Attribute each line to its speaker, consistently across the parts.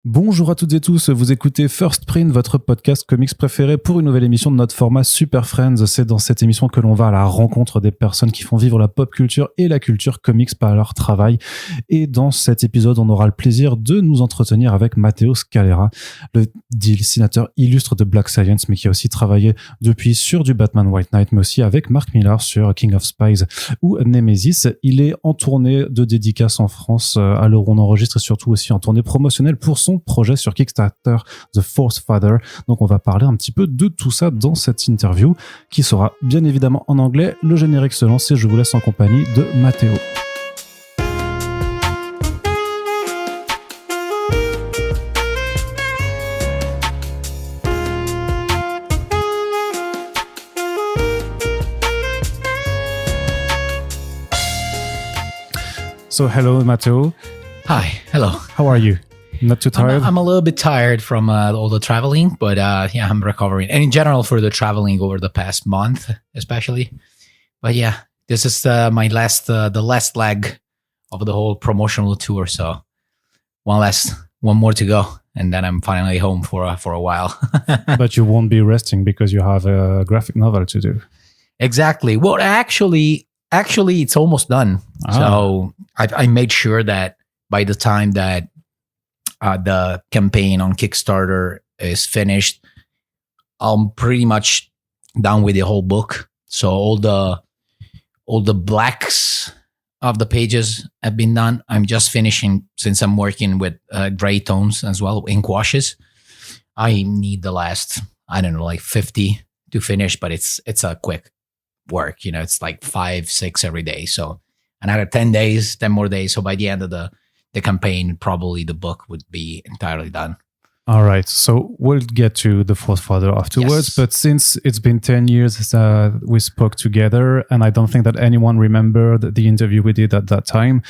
Speaker 1: Bonjour à toutes et tous, vous écoutez First Print, votre podcast comics préféré pour une nouvelle émission de notre format Super Friends. C'est dans cette émission que l'on va à la rencontre des personnes qui font vivre la pop culture et la culture comics par leur travail. Et dans cet épisode, on aura le plaisir de nous entretenir avec Matteo Scalera, le dessinateur illustre de Black Science, mais qui a aussi travaillé depuis sur du Batman White Knight, mais aussi avec Mark Millar sur King of Spies ou Nemesis. Il est en tournée de dédicaces en France à l'heure où on enregistre, et surtout aussi en tournée promotionnelle pour son projet sur Kickstarter, The Fourth Father. Donc on va parler un petit peu de tout ça dans cette interview qui sera bien évidemment en anglais. Le générique se lance et je vous laisse en compagnie de Matteo. So hello Matteo.
Speaker 2: Hi, hello.
Speaker 1: How are you? Not too tired?
Speaker 2: I'm a little bit tired from all the traveling, but yeah, I'm recovering. And in general, for the traveling over the past month, especially. But yeah, this is my the last leg of the whole promotional tour. So one more to go, and then I'm finally home for a while.
Speaker 1: But you won't be resting because you have a graphic novel to do.
Speaker 2: Exactly. Well, actually, it's almost done. So I made sure that by the time that the campaign on Kickstarter is finished, I'm pretty much done with the whole book. So all the blacks of the pages have been done. I'm just finishing, since I'm working with gray tones as well, ink washes. I need the last, I don't know, like 50 to finish, but it's a quick work. You know, it's like 5-6 every day. So another 10 more days. So by the end of the campaign, probably the book would be entirely done.
Speaker 1: All right. So we'll get to the Fourth Father afterwards.
Speaker 2: Yes.
Speaker 1: But since it's been 10 years we spoke together, and I don't think that anyone remembered the interview we did at that time,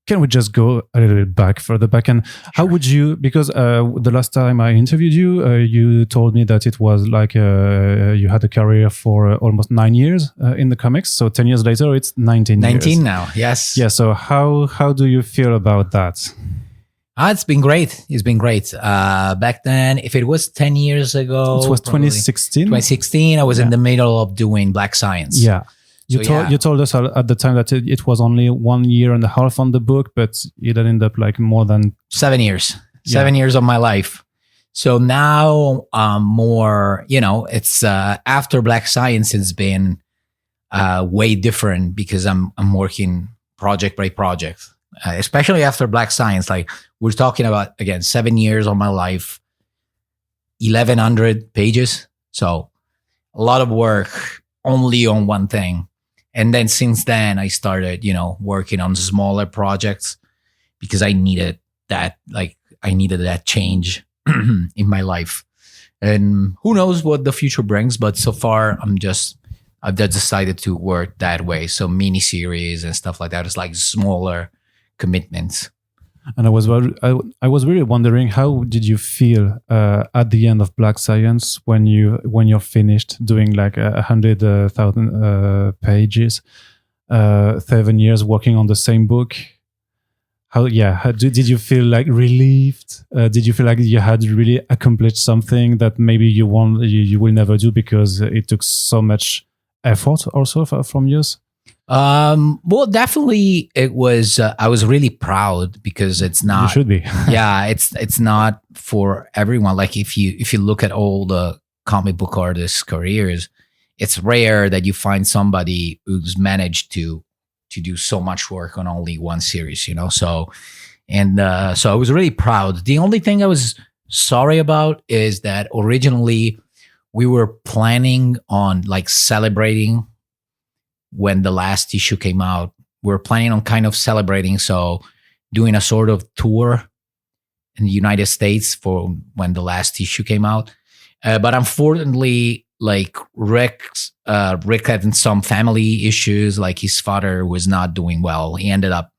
Speaker 1: can we just go a little bit further back? And how would you, because the last time I interviewed you, you told me that it was like you had a career for almost 9 years in the comics. So 10 years later, it's 19 years.
Speaker 2: 19 now, yes.
Speaker 1: Yeah, so how do you feel about that?
Speaker 2: It's been great. It's been great. Back then, if it was 10 years ago...
Speaker 1: It was 2016?
Speaker 2: 2016, I was in the middle of doing Black Science.
Speaker 1: Yeah. You told us at the time that it was only 1 year and a half on the book, but it ended up like more than
Speaker 2: 7 years. 7 years of my life. So now more, it's after Black Science, it's been way different because I'm working project by project, especially after Black Science. Like we're talking about, again, 7 years of my life, 1,100 pages. So a lot of work only on one thing. And then since then, I started, working on smaller projects because I needed that change in my life. And who knows what the future brings, but so far I've just decided to work that way. So mini series and stuff like that is like smaller commitments.
Speaker 1: And I was really wondering, how did you feel at the end of Black Science when you're finished doing like 100,000 pages, 7 years working on the same book? Did you feel like relieved? Did you feel like you had really accomplished something that maybe you will never do because it took so much effort also from you?
Speaker 2: Well, definitely it was, I was really proud because it's not,
Speaker 1: you should be.
Speaker 2: Yeah, it's not for everyone. Like if you look at all the comic book artists' careers, it's rare that you find somebody who's managed to do so much work on only one series, So I was really proud. The only thing I was sorry about is that originally we were planning on like celebrating when the last issue came out. We were planning on kind of celebrating, so doing a sort of tour in the United States for when the last issue came out. But unfortunately, like Rick had some family issues, like his father was not doing well. He ended up,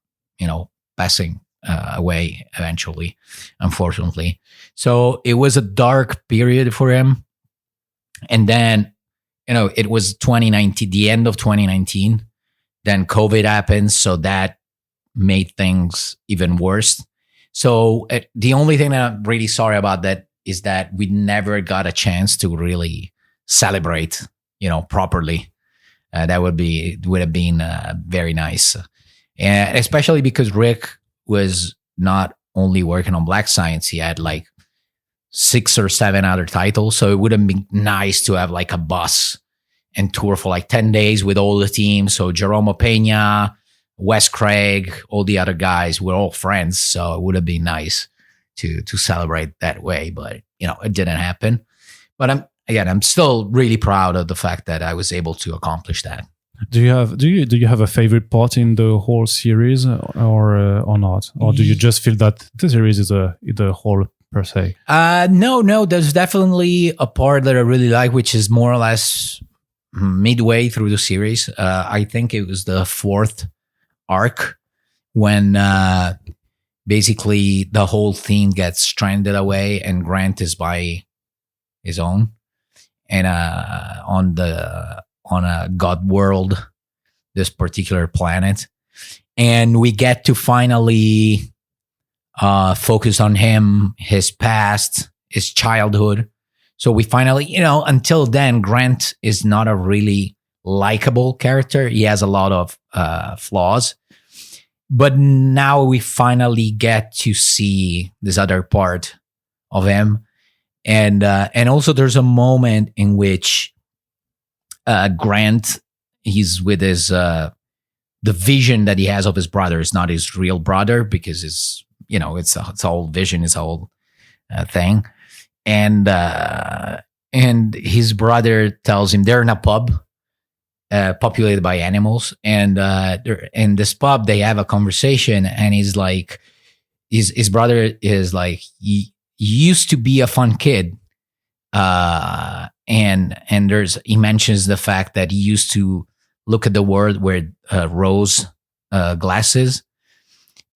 Speaker 2: passing away eventually, unfortunately. So it was a dark period for him. And then, it was 2019, the end of 2019. Then COVID happened, so that made things even worse. So the only thing that I'm really sorry about that is that we never got a chance to really celebrate, properly. That would have been very nice, and especially because Rick was not only working on Black Science, he had like 6 or 7 other titles. So it would have been nice to have like a bus and tour for like 10 days with all the teams. So Jerome Pena, Wes Craig, all the other guys were all friends. So it would have been nice to celebrate that way, but it didn't happen. But I'm still really proud of the fact that I was able to accomplish that.
Speaker 1: Do you have a favorite part in the whole series or not? Or do you just feel that the series is the whole per se?
Speaker 2: No, there's definitely a part that I really like, which is more or less midway through the series. I think it was the 4th arc when basically the whole team gets stranded away and Grant is by his own and on a god world, this particular planet, and we get to finally focus on him, his past, his childhood. So we finally, until then, Grant is not a really likable character. He has a lot of flaws. But now we finally get to see this other part of him. And also there's a moment in which Grant, he's with his, the vision that he has of his brother is not his real brother because it's all vision, it's all thing. And his brother tells him they're in a pub populated by animals, and in this pub they have a conversation, and he's like, his brother is like, he used to be a fun kid, and he mentions the fact that he used to look at the world with rose glasses,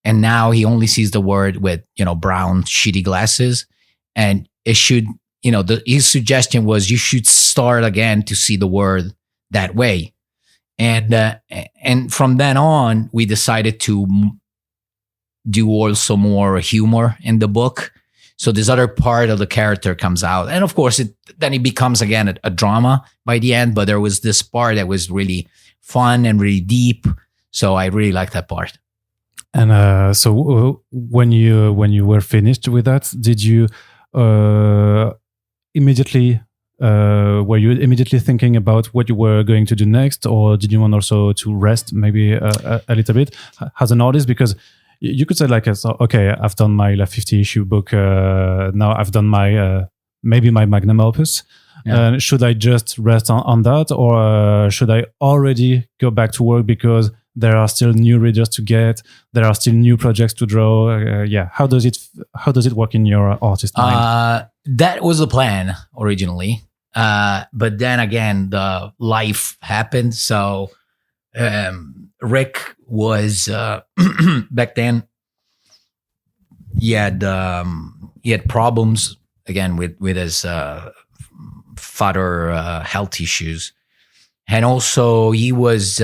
Speaker 2: and now he only sees the world with brown shitty glasses, and it should his suggestion was you should start again to see the world that way. And from then on, we decided to do also more humor in the book. So this other part of the character comes out. And of course, then it becomes again a drama by the end. But there was this part that was really fun and really deep. So I really liked that part.
Speaker 1: And so when you were finished with that, did you immediately... were you immediately thinking about what you were going to do next, or did you want also to rest maybe a little bit as an artist? Because you could say like, okay, I've done my 50 issue book. Now I've done my maybe my magnum opus. Yeah. Should I just rest on that, or should I already go back to work because there are still new readers to get, there are still new projects to draw? How does it work in your artist mind?
Speaker 2: That was the plan originally. But then again, the life happened. So Rick was back then. He had problems again with his father health issues, and also he was.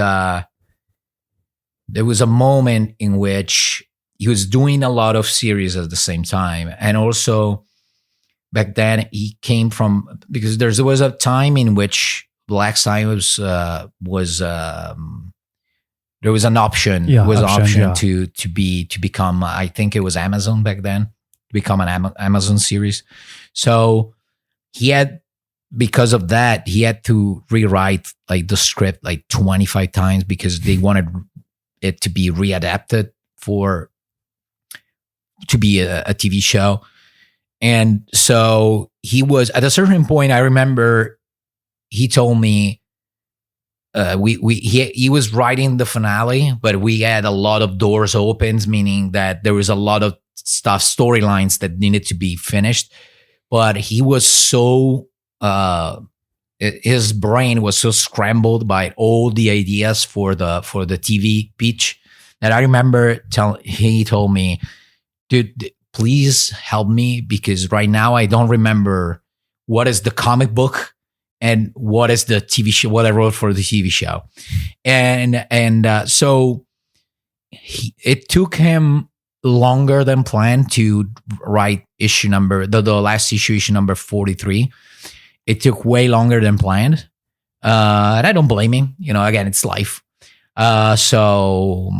Speaker 2: There was a moment in which he was doing a lot of series at the same time, and also. Back then, he came from, because there was a time in which Black Science there was an option, to become, I think it was Amazon back then, to become an Amazon series. So he had, because of that, he had to rewrite like the script like 25 times because they wanted it to be readapted to be a TV show. And so he was, at a certain point, I remember he told me he was writing the finale, but we had a lot of doors opened, meaning that there was a lot of storylines that needed to be finished. But he was so, his brain was so scrambled by all the ideas for the TV pitch that I remember he told me, dude, please help me, because right now I don't remember what is the comic book and what is the TV show, what I wrote for the TV show. And so it took him longer than planned to write the last issue number 43. It took way longer than planned. And I don't blame him. Again, it's life. So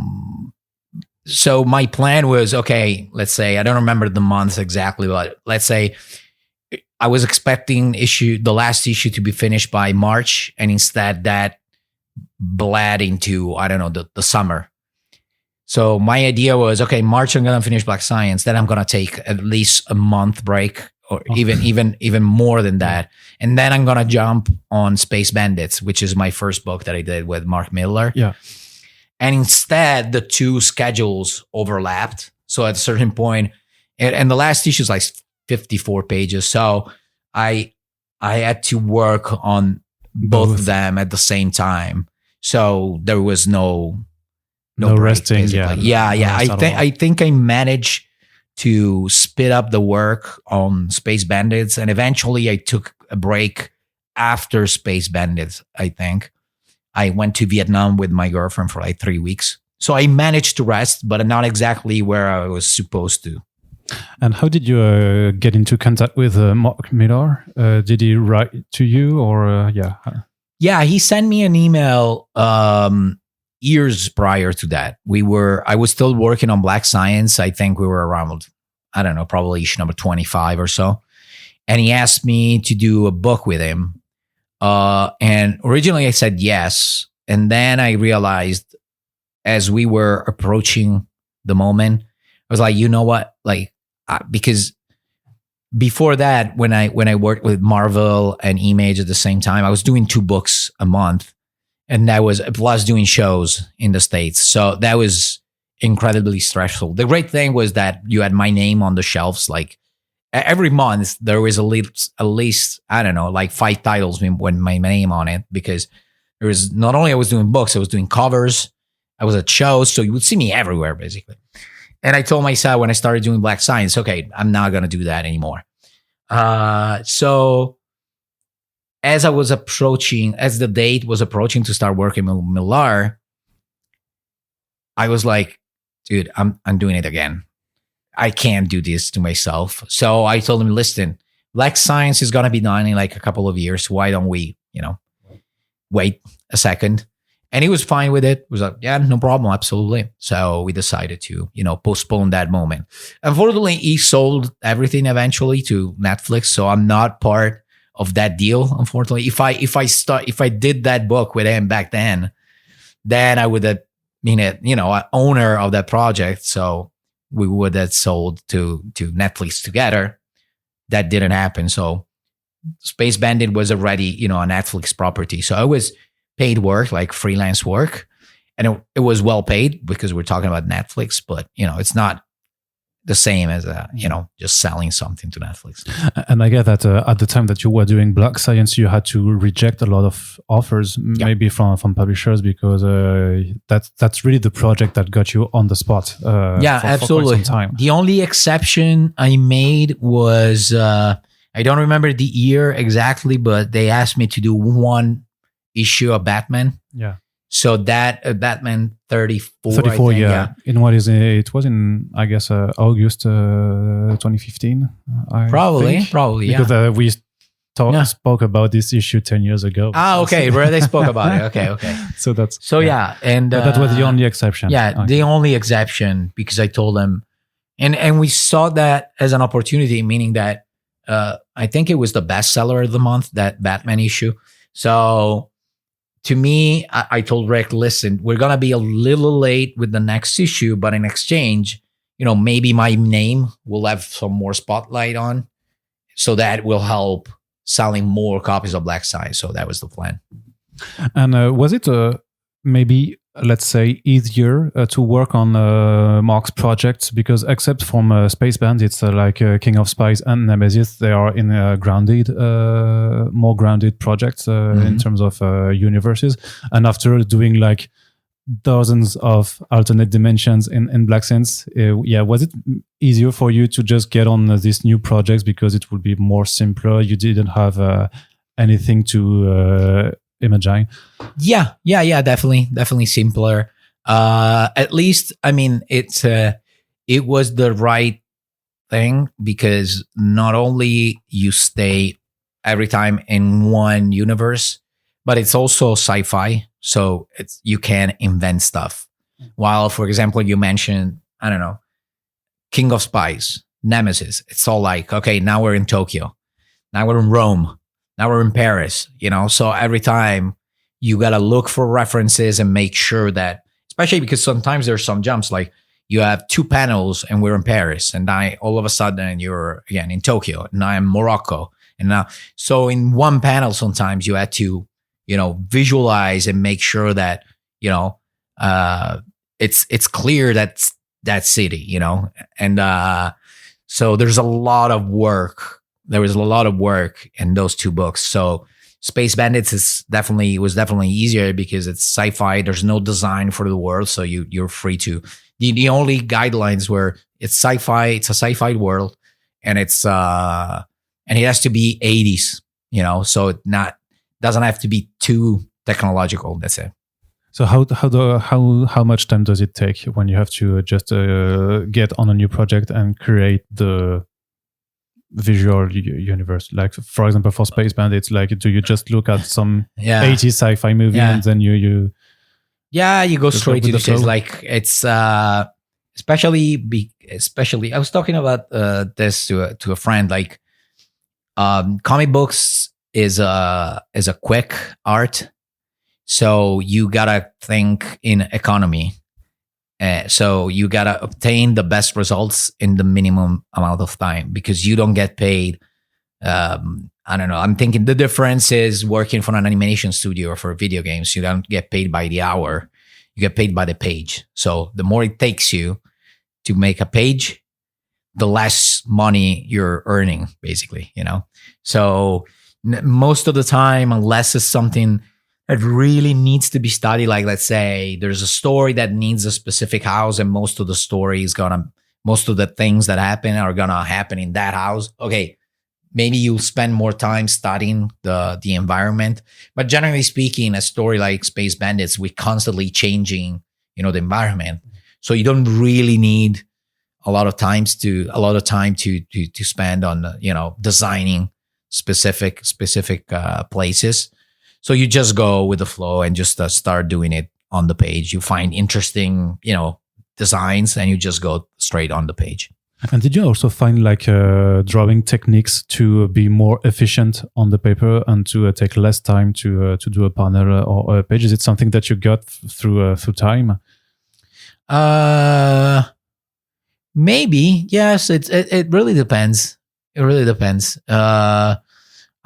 Speaker 2: my plan was, okay, let's say, I don't remember the months exactly, but let's say I was expecting the last issue to be finished by March, and instead that bled into, I don't know, the summer. So my idea was, okay, March I'm gonna finish Black Science, then I'm gonna take at least a month break, or even more than that, and then I'm gonna jump on Space Bandits, which is my first book that I did with Mark Miller.
Speaker 1: Yeah.
Speaker 2: And instead, the two schedules overlapped. So at a certain point, and the last issue is like 54 pages. So I had to work on both of them at the same time. So there was no break,
Speaker 1: resting.
Speaker 2: Basically.
Speaker 1: Yeah.
Speaker 2: I think I managed to speed up the work on Space Bandits, and eventually I took a break after Space Bandits. I think I went to Vietnam with my girlfriend for like 3 weeks. So I managed to rest, but not exactly where I was supposed to.
Speaker 1: And how did you get into contact with Mark Miller? Did he write to you, or yeah?
Speaker 2: Yeah, he sent me an email years prior to that. I was still working on Black Science. I think we were around, I don't know, probably issue number 25 or so. And he asked me to do a book with him. And originally I said yes. And then I realized as we were approaching the moment, I was like, you know what? Like, because before that, when I worked with Marvel and Image at the same time, I was doing 2 books a month, and that was plus doing shows in the States. So that was incredibly stressful. The great thing was that you had my name on the shelves. Like every month there was at least, I don't know, like 5 titles with my name on it, because there was not only I was doing books, I was doing covers, I was at shows. So you would see me everywhere basically. And I told myself when I started doing Black Science, okay, I'm not going to do that anymore. So as the date was approaching to start working with Miller, I was like, dude, I'm doing it again. I can't do this to myself. So I told him, listen, Black Science is going to be done in like a couple of years. Why don't we, wait a second? And he was fine with it. He was like, yeah, no problem. Absolutely. So we decided to, postpone that moment. Unfortunately, he sold everything eventually to Netflix. So I'm not part of that deal. Unfortunately, if I did that book with him back then I would have been an owner of that project. So we would have sold to Netflix together. That didn't happen. So Space Bandit was already, a Netflix property. So it was paid work, like freelance work. And it was well paid because we're talking about Netflix, but, it's not the same as, just selling something to Netflix.
Speaker 1: And I get that at the time that you were doing Black Science, you had to reject a lot of offers, maybe from publishers, because that's really the project that got you on the spot.
Speaker 2: Absolutely.
Speaker 1: For quite some time.
Speaker 2: The only exception I made was, I don't remember the year exactly, but they asked me to do 1 issue of Batman.
Speaker 1: Yeah.
Speaker 2: So that Batman 34.
Speaker 1: 34,
Speaker 2: I think,
Speaker 1: yeah. In what is it was in, I guess, August 2015. Probably,
Speaker 2: yeah.
Speaker 1: Because we spoke about this issue 10 years ago.
Speaker 2: Okay, where they spoke about it. Okay. And
Speaker 1: that was the only exception.
Speaker 2: Yeah, the only exception, because I told them, and we saw that as an opportunity, meaning that I think it was the bestseller of the month, that Batman issue. So to me, I told Rick, listen, we're going to be a little late with the next issue, but in exchange, maybe my name will have some more spotlight on, so that will help selling more copies of Black Science. So that was the plan.
Speaker 1: And was it maybe, let's say, easier to work on Mark's projects? Because except from Space Band, it's like King of Spies and Nemesis, they are in more grounded projects in terms of universes. And after doing like dozens of alternate dimensions in Black Science, was it easier for you to just get on these new projects because it would be more simpler? You didn't have anything to imagine.
Speaker 2: Yeah, definitely simpler. At least, I mean, it's it was the right thing, because not only you stay every time in one universe, but it's also sci-fi, so you can invent stuff. While, for example, you mentioned, I don't know, King of Spies, Nemesis. It's all like, okay, now we're in Tokyo, now we're in Rome, now we're in Paris. So every time you gotta look for references and make sure that, especially because sometimes there's some jumps, like you have 2 panels and we're in Paris, and now all of a sudden you're again in Tokyo, and now I'm in Morocco, and now, so in one panel sometimes you had to, visualize and make sure that, it's clear that's that city, and so there's a lot of work. There was a lot of work in those 2 books. So Space Bandits was definitely easier because it's sci-fi. There's no design for the world, so you're free to. The only guidelines were it's sci-fi. It's a sci-fi world, and it's and it has to be 80s. So it doesn't have to be too technological. That's it.
Speaker 1: So how much time does it take when you have to just get on a new project and create the visual universe? Like, for example, for Space Bandits, like, do you just look at some 80s sci-fi movie and then you
Speaker 2: go straight to the chase? Like, it's especially I was talking about this to a friend. Like, comic books is a quick art, so you gotta think in economy. So you gotta obtain the best results in the minimum amount of time, because you don't get paid. I don't know. I'm thinking the difference is working for an animation studio or for video games. You don't get paid by the hour. You get paid by the page. So the more it takes you to make a page, the less money you're earning, basically. So most of the time, unless it's something that really needs to be studied, like, let's say there's a story that needs a specific house, and most of the things that happen are gonna happen in that house. Okay, maybe you'll spend more time studying the environment. But generally speaking, a story like Space Bandits, we're constantly changing, the environment. So you don't really need a lot of time to spend on, designing specific places. So you just go with the flow and just start doing it on the page. You find interesting, designs, and you just go straight on the page.
Speaker 1: And did you also find like drawing techniques to be more efficient on the paper and to take less time to do a panel or a page? Is it something that you got through time?
Speaker 2: Maybe, yes. It really depends. It really depends.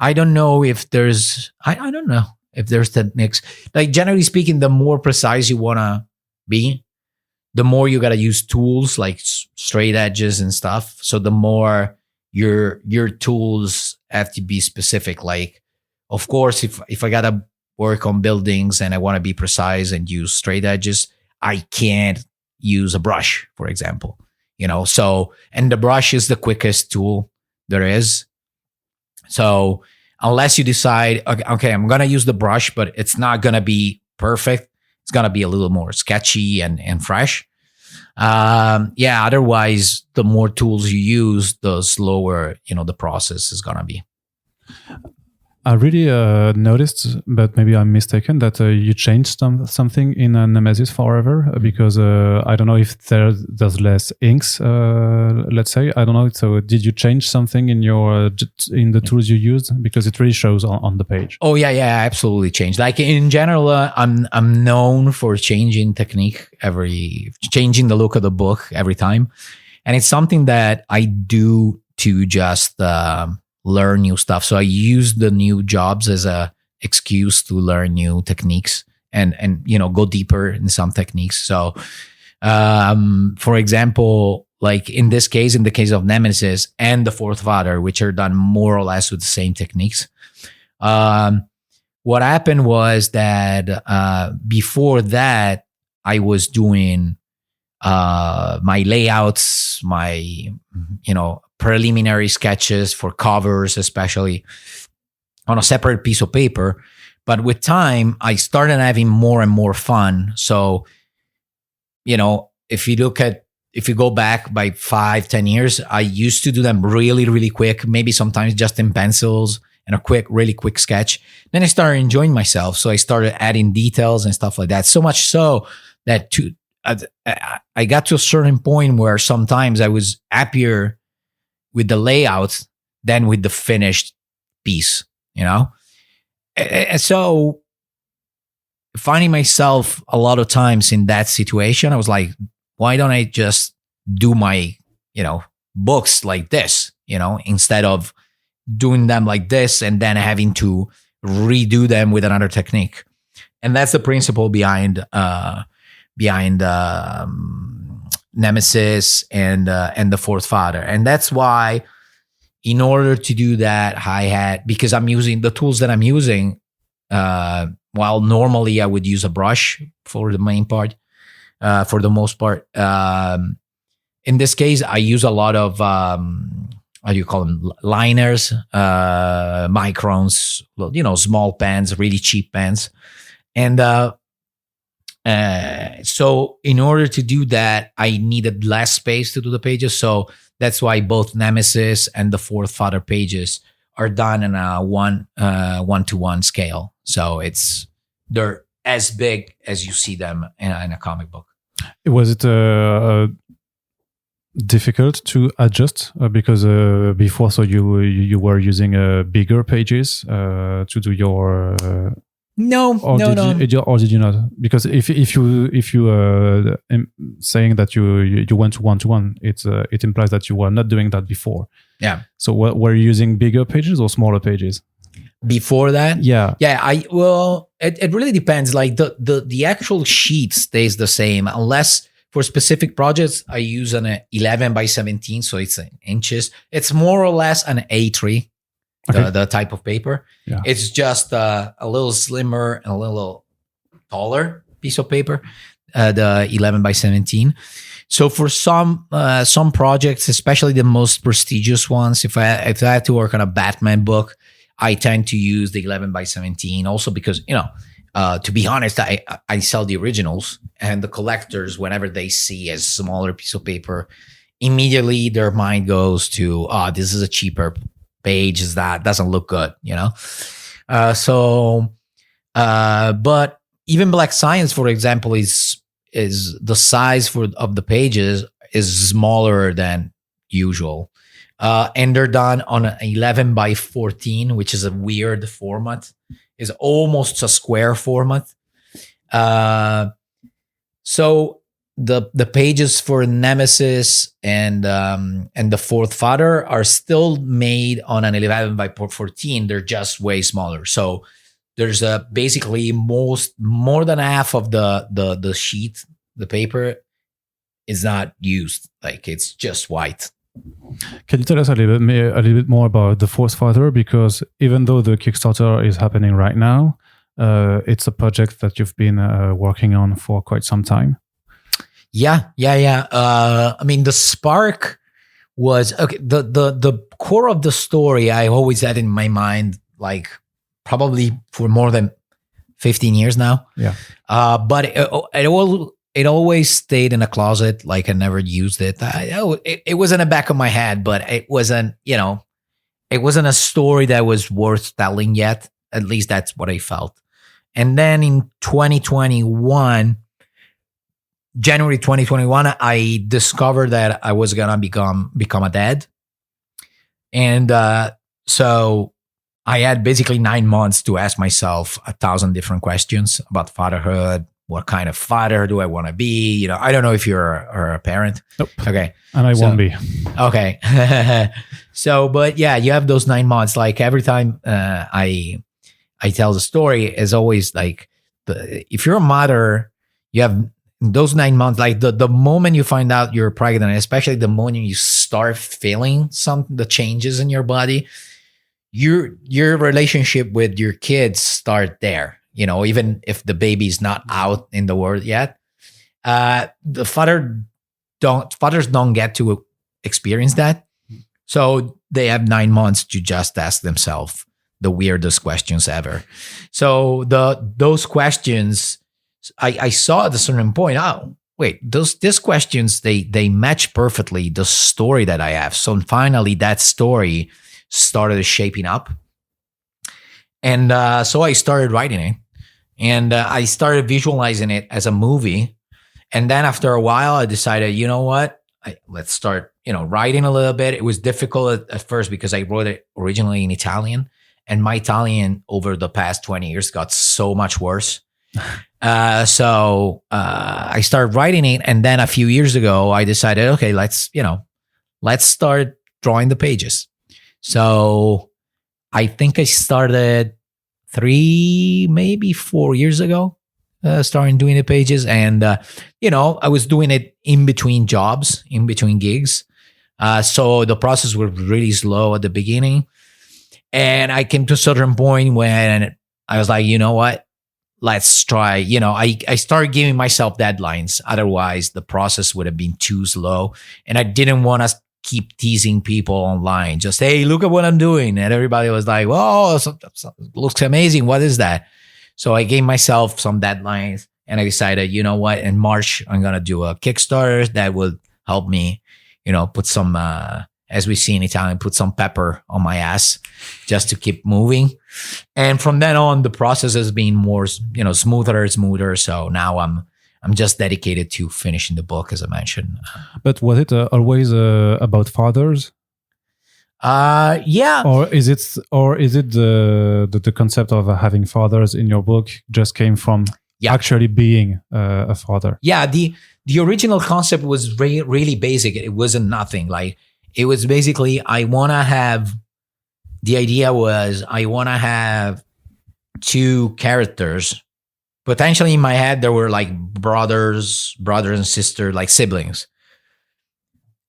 Speaker 2: I don't know if there's. I don't know if there's techniques. Like, generally speaking, the more precise you wanna be, the more you gotta use tools like straight edges and stuff. So the more your tools have to be specific. Like, of course, if I gotta work on buildings and I want to be precise and use straight edges, I can't use a brush, for example. So, and the brush is the quickest tool there is. So unless you decide, okay, I'm going to use the brush, but it's not going to be perfect. It's going to be a little more sketchy and fresh. Otherwise, the more tools you use, the slower, the process is going to be.
Speaker 1: I really noticed, but maybe I'm mistaken, that you changed something in Nemesis Forever, because I don't know if there's less inks, let's say. I don't know. So did you change something in the tools you used? Because it really shows on the page.
Speaker 2: Oh, yeah, absolutely changed. Like, in general, I'm known for changing changing the look of the book every time. And it's something that I do to just learn new stuff. So I use the new jobs as a excuse to learn new techniques and go deeper in some techniques. So for example, like in the case of Nemesis and the Fourth Father, which are done more or less with the same techniques, what happened was that before that I was doing my layouts, my preliminary sketches for covers, especially, on a separate piece of paper. But with time, I started having more and more fun. So, if you look at if you go back by 5-10 years, I used to do them really, really quick, maybe sometimes just in pencils and a really quick sketch. Then I started enjoying myself. So I started adding details and stuff like that. So much so that I got to a certain point where sometimes I was happier with the layout than with the finished piece, you know? And so finding myself a lot of times in that situation, I was like, why don't I just do my, books like this, instead of doing them like this and then having to redo them with another technique. And that's the principle behind Nemesis and the Fourth Father. And that's why, in order to do that, because I'm using the tools that I'm using, while normally I would use a brush for the main part, for the most part. In this case, I use a lot of, how do you call them? Liners, microns, small pens, really cheap pens. And so in order to do that, I needed less space to do the pages. So that's why both Nemesis and the Fourth Father pages are done in a 1:1 scale. So they're as big as you see them in a comic book.
Speaker 1: Was it difficult to adjust because before, so you were using bigger pages to do your
Speaker 2: No.
Speaker 1: Did you not? Because if you saying that you went to 1:1, it implies that you were not doing that before.
Speaker 2: Yeah.
Speaker 1: So were you using bigger pages or smaller pages?
Speaker 2: Before that?
Speaker 1: Yeah.
Speaker 2: It really depends. Like the actual sheet stays the same, unless for specific projects I use an 11 by 17, so it's inches. It's more or less an A3. Okay. The type of paper. Yeah. It's just a little slimmer and a little taller piece of paper, the 11 by 17. So for some projects, especially the most prestigious ones, if I had to work on a Batman book, I tend to use the 11 by 17. Also because, to be honest, I sell the originals, and the collectors, whenever they see a smaller piece of paper, immediately their mind goes to, this is a cheaper page, is that doesn't look good, but even Black Science, for example, is the size of the pages is smaller than usual, and they're done on an 11 by 14, which is a weird format. Is almost a square format. So the pages for Nemesis and the Fourth Father are still made on an 11 by 14. They're just way smaller. So there's basically more than half of the sheet, the paper, is not used. Like, it's just white.
Speaker 1: Can you tell us a little bit more about the Fourth Father? Because even though the Kickstarter is happening right now, it's a project that you've been working on for quite some time.
Speaker 2: Yeah. I mean, the spark was okay. The core of the story I always had in my mind, like probably for more than 15 years now.
Speaker 1: Yeah.
Speaker 2: But it always stayed in a closet. Like, I never used it. It was in the back of my head, but it wasn't, it wasn't a story that was worth telling yet. At least that's what I felt. And then in 2021, January 2021, I discovered that I was gonna become a dad, and so I had basically 9 months to ask myself 1,000 different questions about fatherhood. What kind of father do I want to be? I don't know if you're a parent.
Speaker 1: Nope.
Speaker 2: Okay,
Speaker 1: and I won't be.
Speaker 2: Okay, so but yeah, you have those 9 months. Like, every time I tell the story, is always like, if you're a mother, you have those 9 months, like the moment you find out you're pregnant, especially the moment you start feeling the changes in your body, your relationship with your kids start there. Even if the baby's not out in the world yet, the fathers don't get to experience that. So they have 9 months to just ask themselves the weirdest questions ever. So those questions, I saw at a certain point, wait, these questions, they match perfectly the story that I have. So finally that story started shaping up. And so I started writing it, and I started visualizing it as a movie. And then after a while, I decided, you know what? Let's start, writing a little bit. It was difficult at first because I wrote it originally in Italian, and my Italian over the past 20 years got so much worse. So I started writing it, and then a few years ago, I decided, okay, let's start drawing the pages. So I think I started 3, maybe 4 years ago, starting doing the pages. And, I was doing it in between jobs, in between gigs. So the process was really slow at the beginning. And I came to a certain point when I was like, you know what? Let's try. I started giving myself deadlines. Otherwise, the process would have been too slow. And I didn't want to keep teasing people online. Just, hey, look at what I'm doing. And everybody was like, whoa, looks amazing. What is that? So I gave myself some deadlines, and I decided, you know what? In March, I'm going to do a Kickstarter that will help me, put some, as we see in Italian, put some pepper on my ass just to keep moving. And from then on, the process has been more, smoother. So now I'm just dedicated to finishing the book, as I mentioned.
Speaker 1: But was it always about fathers?
Speaker 2: Yeah.
Speaker 1: Or is it the concept of having fathers in your book just came from actually being a father?
Speaker 2: Yeah. The original concept was really basic. It wasn't nothing. Like, it was basically, the idea was I want to have 2 characters. Potentially in my head, there were like brothers and sisters, like siblings.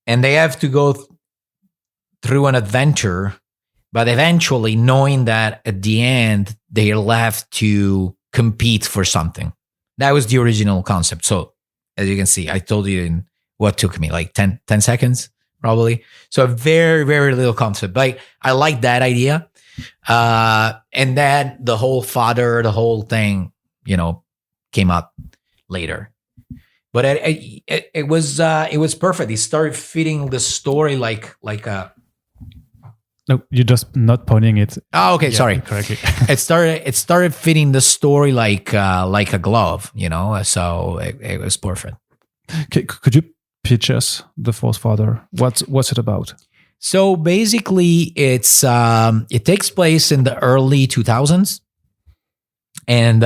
Speaker 2: And they have to go through an adventure, but eventually knowing that at the end, they'll have to compete for something. That was the original concept. So as you can see, I told you in what took me like 10 seconds, probably. So a very, very little concept. But I like that idea. And then the whole thing, came up later. But it was perfect. It started fitting the story like a.
Speaker 1: No, you're just not pointing it.
Speaker 2: Oh, okay, sorry.
Speaker 1: Correctly.
Speaker 2: It started fitting the story like a glove, So it was perfect.
Speaker 1: Could you pitch us The Fourth Father? What's it about?
Speaker 2: So basically, it takes place in the early 2000s, and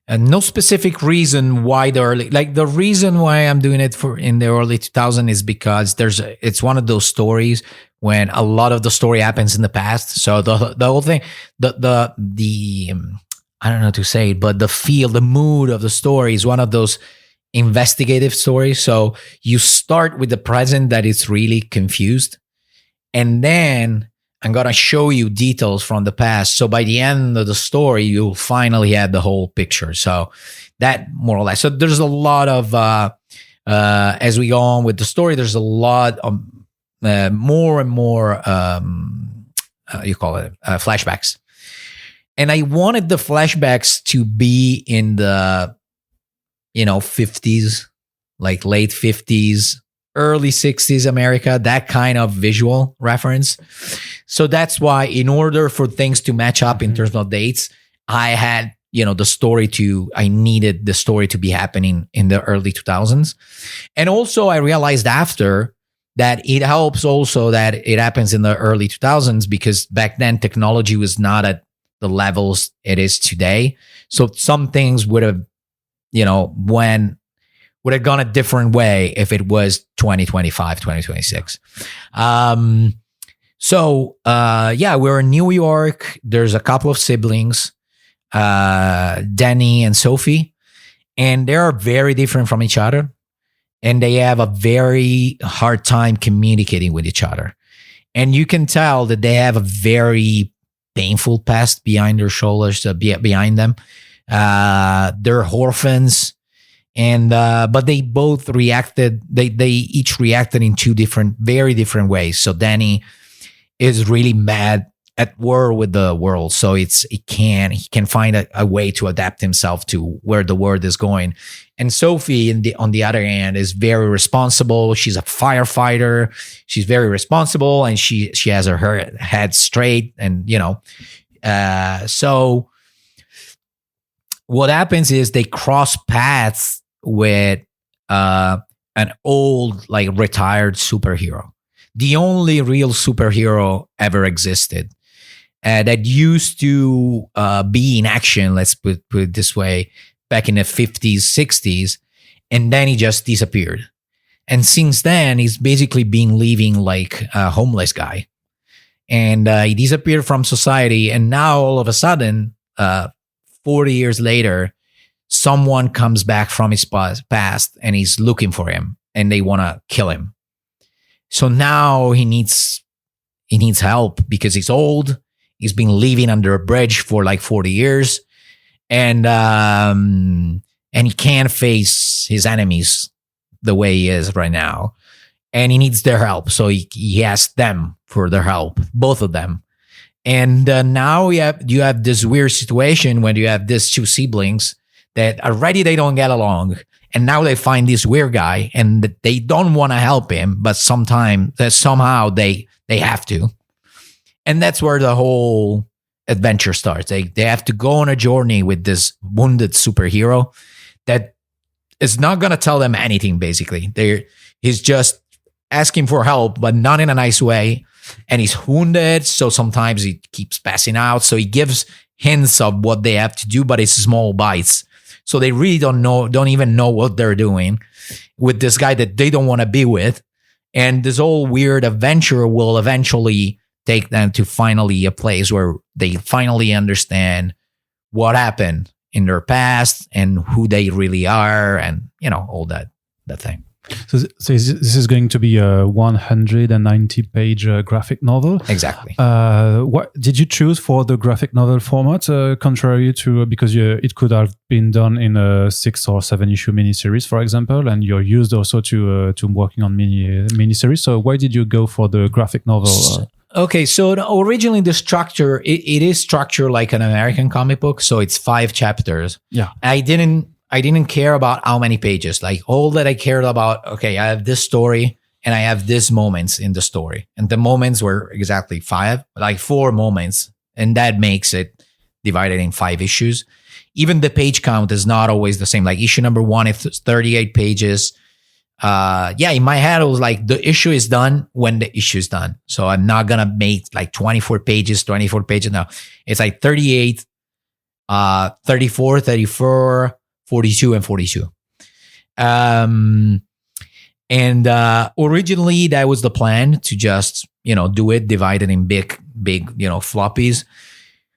Speaker 2: no specific reason why the reason why I'm doing it in the early 2000s is because it's one of those stories when a lot of the story happens in the past. So the whole thing, the I don't know how to say it, but the mood of the story is one of those investigative stories. So you start with the present that is really confused, and then I'm going to show you details from the past. So by the end of the story, you'll finally have the whole picture. So that more or less. So there's a lot of, as we go on with the story, there's a lot of more and more, flashbacks. And I wanted the flashbacks to be in the, 50s, like late 50s, early 60s America, that kind of visual reference. So that's why, in order for things to match up in terms of dates, I had, I needed the story to be happening in the early 2000s. And also I realized after that it helps also that it happens in the early 2000s, because back then technology was not at the levels it is today. So some things would have, would have gone a different way if it was 2025, 2026. We're in New York. There's a couple of siblings, Danny and Sophie, and they are very different from each other. And they have a very hard time communicating with each other. And you can tell that they have a very painful past behind their shoulders, behind them. They're orphans. And but they both reacted. They each reacted in 2 very different ways. So Danny is really mad at war with the world. So he can find a way to adapt himself to where the world is going. And Sophie, on the other hand, is very responsible. She's a firefighter. She's very responsible, and she has her head straight. And so what happens is they cross paths with an old, like, retired superhero, the only real superhero ever existed, that used to be in action, let's put it this way, back in the 50s, 60s, and then he just disappeared. And since then, he's basically been living like a homeless guy. And he disappeared from society, and now all of a sudden, 40 years later, someone comes back from his past and he's looking for him, and they want to kill him. So now he needs help because he's old. He's been living under a bridge for like 40 years, and he can't face his enemies the way he is right now, and he needs their help. So he asks them for their help, both of them. And now you have this weird situation when you have these two siblings that already they don't get along, and now they find this weird guy, and they don't want to help him, but somehow they have to. And that's where the whole adventure starts. They have to go on a journey with this wounded superhero that is not going to tell them anything, basically. He's just asking for help, but not in a nice way. And he's wounded, so sometimes he keeps passing out. So he gives hints of what they have to do, but it's small bites. So they really don't even know what they're doing with this guy that they don't want to be with. And this whole weird adventure will eventually take them to finally a place where they finally understand what happened in their past and who they really are, and all that thing.
Speaker 1: So this is going to be a 190-page graphic novel.
Speaker 2: Exactly.
Speaker 1: What did you choose for the graphic novel format, contrary to, because it could have been done in a 6 or 7 issue miniseries, for example, and you're used also to working on miniseries. So why did you go for the graphic novel?
Speaker 2: Okay, so originally the structure, it is structured like an American comic book, so it's 5 chapters.
Speaker 1: Yeah.
Speaker 2: I didn't care about how many pages. Like, all that I cared about, okay, I have this story and I have these moments in the story. And the moments were exactly 4 moments. And that makes it divided in 5 issues. Even the page count is not always the same. Like issue number 1, it's 38 pages. In my head, it was like, the issue is done when the issue is done. So I'm not going to make like 24 pages. No, it's like 38, 34, 34, 42 and 42. Originally that was the plan, to just, do it, divide it in big, floppies.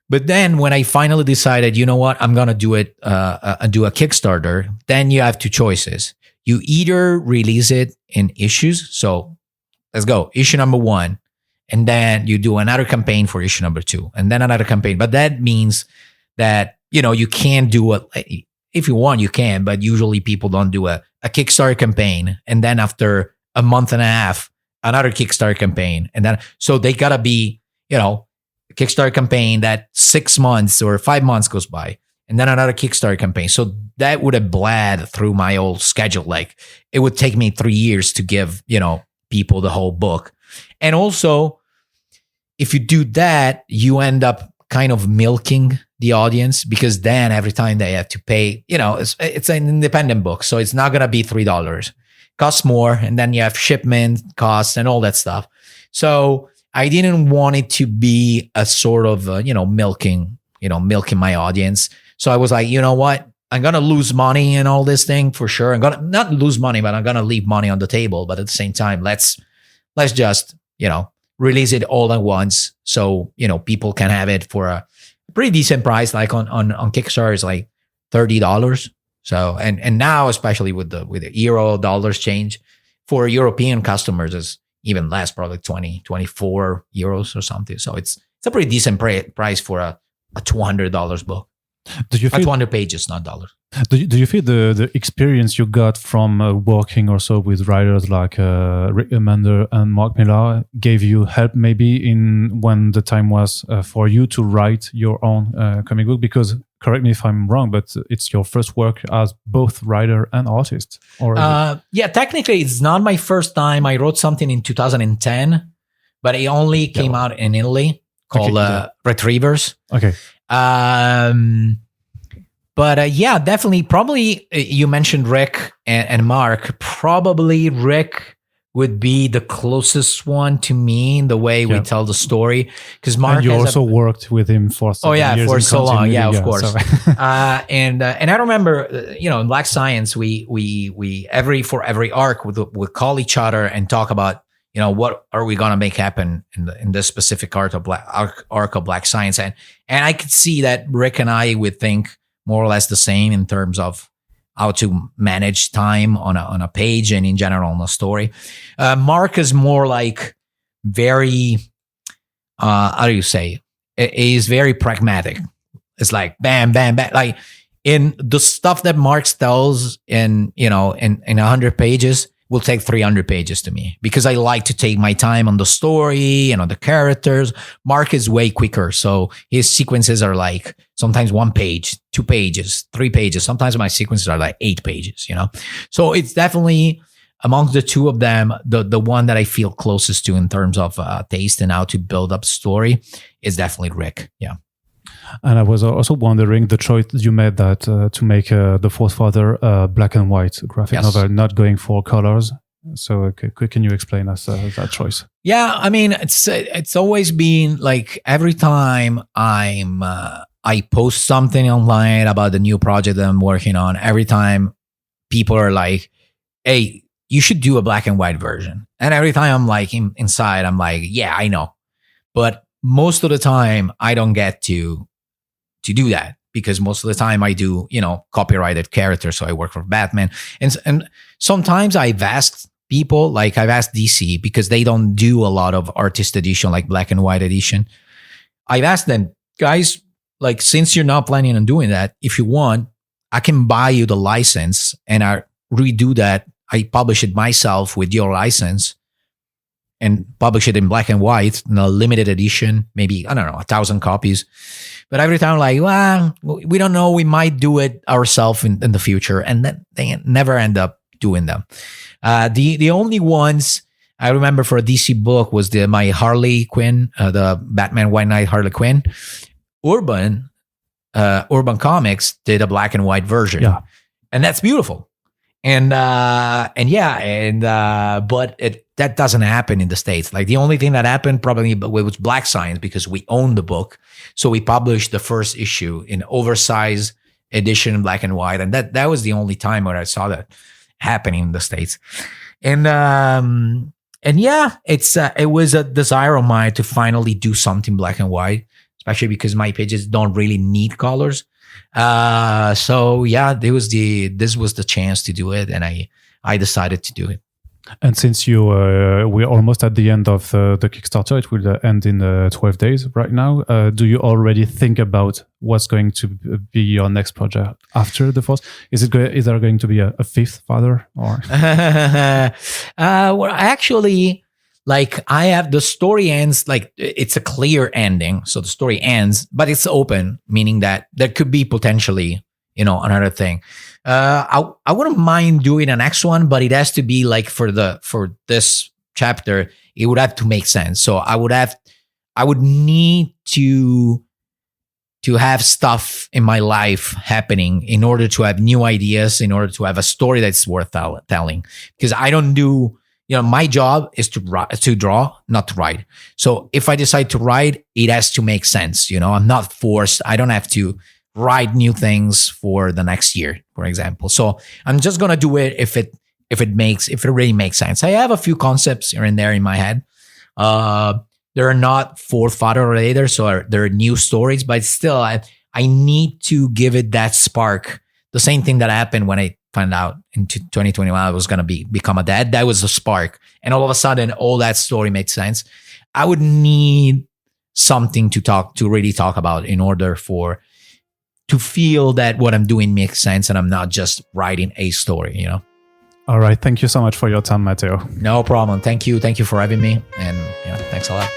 Speaker 2: But then when I finally decided, you know what, I'm going to do it, do a Kickstarter, then you have 2 choices. You either release it in issues. So let's go, issue number 1. And then you do another campaign for issue number 2, and then another campaign. But that means that, you can't do it. If you want, you can, but usually people don't do a Kickstarter campaign, and then after a month and a half, another Kickstarter campaign. And then, so they gotta be, a Kickstarter campaign that 6 months or 5 months goes by, and then another Kickstarter campaign. So that would have bled through my old schedule. Like, it would take me 3 years to give, people the whole book. And also, if you do that, you end up kind of milking the audience, because then every time they have to pay, it's an independent book, so it's not going to be $3. Costs more, and then you have shipment costs and all that stuff. So I didn't want it to be a sort of, milking my audience. So I was like, you know what? I'm going to lose money in all this thing for sure. I'm going to not lose money, but I'm going to leave money on the table. But at the same time, let's just, release it all at once. So, people can have it for a pretty decent price. Like on Kickstarter, it's like $30. So, and now, especially with the euro dollars change, for European customers is even less, probably 24 euros or something. So it's a pretty decent price for a $200 book.
Speaker 1: Do you
Speaker 2: At
Speaker 1: feel
Speaker 2: 200 pages, not dollars.
Speaker 1: do you feel the experience you got from working also with writers like Rick Remender and Mark Millar gave you help maybe in when the time was for you to write your own comic book? Because correct me if I'm wrong, but it's your first work as both writer and artist. Or
Speaker 2: yeah, technically it's not my first time. I wrote something in 2010, but it only came out in Italy called Retrievers.
Speaker 1: Okay.
Speaker 2: But yeah, definitely. Probably you mentioned Rick and Mark. Probably Rick would be the closest one to me in the way we tell the story. Because Mark,
Speaker 1: and you also worked with him for years
Speaker 2: for so long. Yeah, of course.
Speaker 1: So.
Speaker 2: And I remember, in Black Science, we for every arc would call each other and talk about, what are we gonna make happen in this specific arc of Black Science, and I could see that Rick and I would think more or less the same in terms of how to manage time on a page and in general on a story. Mark is more like very, how do you say? He's very pragmatic. It's like bam, bam, bam. Like in the stuff that Mark tells in 100 pages will take 300 pages to me because I like to take my time on the story and on the characters. Mark is way quicker. So his sequences are like sometimes 1 page, 2 pages, 3 pages. Sometimes my sequences are like 8 pages, So it's definitely amongst the two of them, the one that I feel closest to in terms of taste and how to build up story is definitely Rick. Yeah.
Speaker 1: And I was also wondering the choice you made that to make The Fourth Father black and white graphic novel, not going for colors. So can you explain us that choice?
Speaker 2: Yeah, I mean, it's always been like every time I post something online about the new project that I'm working on, every time people are like, hey, you should do a black and white version. And every time I'm like inside, I'm like, yeah, I know. But most of the time I don't get to do that because most of the time I do, copyrighted characters. So I work for Batman. And sometimes I've asked people, like I've asked DC because they don't do a lot of artist edition, like black and white edition. I've asked them, guys, like, since you're not planning on doing that, if you want, I can buy you the license and I redo that. I publish it myself with your license and publish it in black and white in a limited edition, maybe, 1,000 copies. But every time I'm like, well, we don't know. We might do it ourselves in the future. And then they never end up doing them. The only ones I remember for a DC book was my Harley Quinn, the Batman White Knight Harley Quinn. Urban Comics did a black and white version. Yeah. And that's beautiful. But that doesn't happen in the States. Like the only thing that happened probably was Black Science because we own the book. So we published the first issue in oversized edition in black and white. And that was the only time where I saw that happening in the States. And yeah, it was a desire of mine to finally do something black and white, especially because my pages don't really need colors. So yeah, this was the chance to do it, and I decided to do it.
Speaker 1: And since we're almost at the end of the Kickstarter, it will end in 12 days right now. Do you already think about what's going to be your next project after the fourth? Is there going to be a fifth father or?
Speaker 2: Well, actually, like I have the story ends like it's a clear ending, so the story ends, but it's open, meaning that there could be potentially, another thing. I wouldn't mind doing an next one, but it has to be like for this chapter, it would have to make sense. So I would need to have stuff in my life happening in order to have new ideas, in order to have a story that's worth telling. Because I don't do, my job is to draw, not to write. So if I decide to write, it has to make sense. I'm not forced. I don't have to write new things for the next year, for example. So I'm just gonna do it if it really makes sense. I have a few concepts here and there in my head. They're not fourth father related, so they're new stories, but still, I need to give it that spark. The same thing that happened when I found out in 2021 I was gonna become a dad. That was a spark, and all of a sudden, all that story makes sense. I would need something to really talk about in order for to feel that what I'm doing makes sense and I'm not just writing a story, you know?
Speaker 1: All right. Thank you so much for your time, Matteo.
Speaker 2: No problem. Thank you. Thank you for having me. And yeah, thanks a lot.